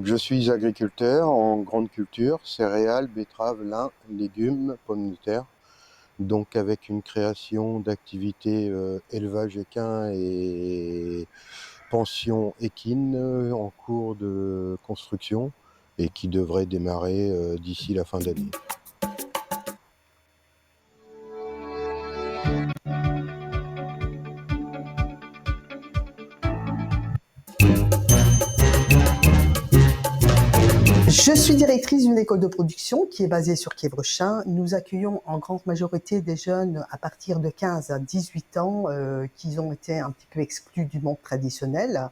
Donc je suis agriculteur en grande culture, céréales, betteraves, lin, légumes, pommes de terre. Donc avec une création d'activités élevage équin et pension équine en cours de construction et qui devrait démarrer d'ici la fin d'année. Je suis directrice d'une école de production qui est basée sur Quiévrechin. Nous accueillons en grande majorité des jeunes à partir de 15 à 18 ans qui ont été un petit peu exclus du monde traditionnel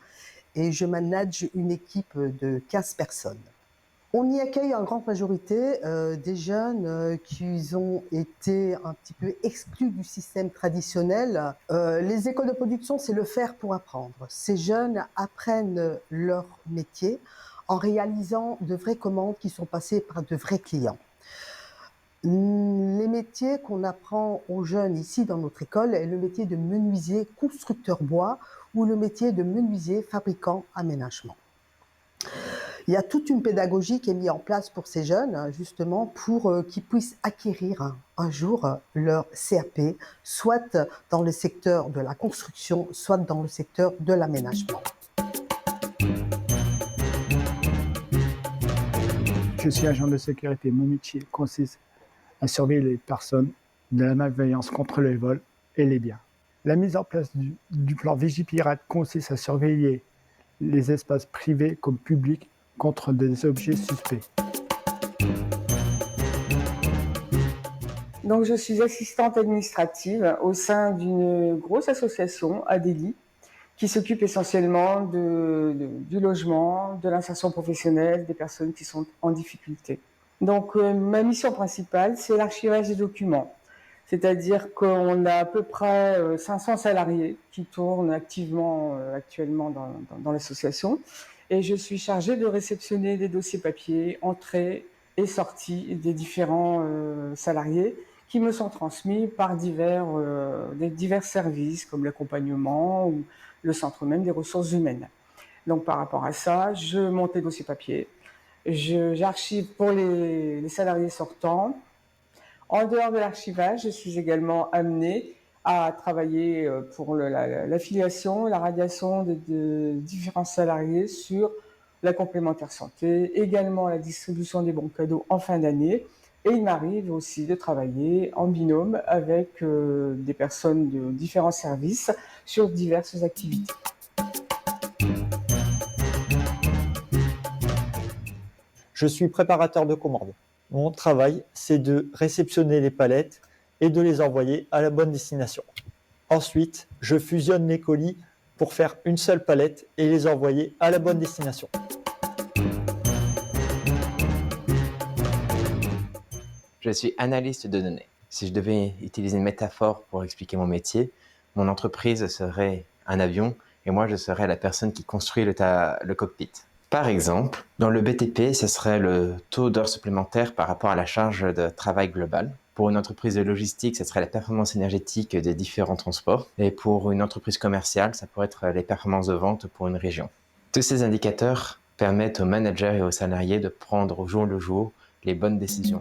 et je manage une équipe de 15 personnes. On y accueille en grande majorité des jeunes qui ont été un petit peu exclus du système traditionnel. Les écoles de production, c'est le faire pour apprendre. Ces jeunes apprennent leur métier en réalisant de vraies commandes qui sont passées par de vrais clients. Les métiers qu'on apprend aux jeunes ici dans notre école est le métier de menuisier constructeur bois ou le métier de menuisier fabricant aménagement. Il y a toute une pédagogie qui est mise en place pour ces jeunes, justement, pour qu'ils puissent acquérir un jour leur CAP, soit dans le secteur de la construction, soit dans le secteur de l'aménagement. Je suis agent de sécurité. Mon métier consiste à surveiller les personnes de la malveillance contre les vols et les biens. La mise en place du plan Vigipirate consiste à surveiller les espaces privés comme publics contre des objets suspects. Donc, je suis assistante administrative au sein d'une grosse association, ADELI, qui s'occupe essentiellement du logement, de l'insertion professionnelle des personnes qui sont en difficulté. Donc, ma mission principale, c'est l'archivage des documents. C'est-à-dire qu'on a à peu près 500 salariés qui tournent activement actuellement dans l'association. Et je suis chargée de réceptionner des dossiers papier, entrées et sorties des différents salariés qui me sont transmis par des divers services comme l'accompagnement ou le centre même des ressources humaines. Donc par rapport à ça, je monte les dossiers papier, j'archive pour les salariés sortants. En dehors de l'archivage, je suis également amenée à travailler pour l'affiliation, la radiation de différents salariés sur la complémentaire santé, également la distribution des bons cadeaux en fin d'année. Et il m'arrive aussi de travailler en binôme avec des personnes de différents services sur diverses activités. Je suis préparateur de commandes. Mon travail, c'est de réceptionner les palettes et de les envoyer à la bonne destination. Ensuite, je fusionne les colis pour faire une seule palette et les envoyer à la bonne destination. Je suis analyste de données. Si je devais utiliser une métaphore pour expliquer mon métier, mon entreprise serait un avion et moi je serais la personne qui construit le cockpit. Par exemple, dans le BTP, ce serait le taux d'heures supplémentaires par rapport à la charge de travail globale. Pour une entreprise de logistique, ce serait la performance énergétique des différents transports. Et pour une entreprise commerciale, ça pourrait être les performances de vente pour une région. Tous ces indicateurs permettent aux managers et aux salariés de prendre au jour le jour les bonnes décisions.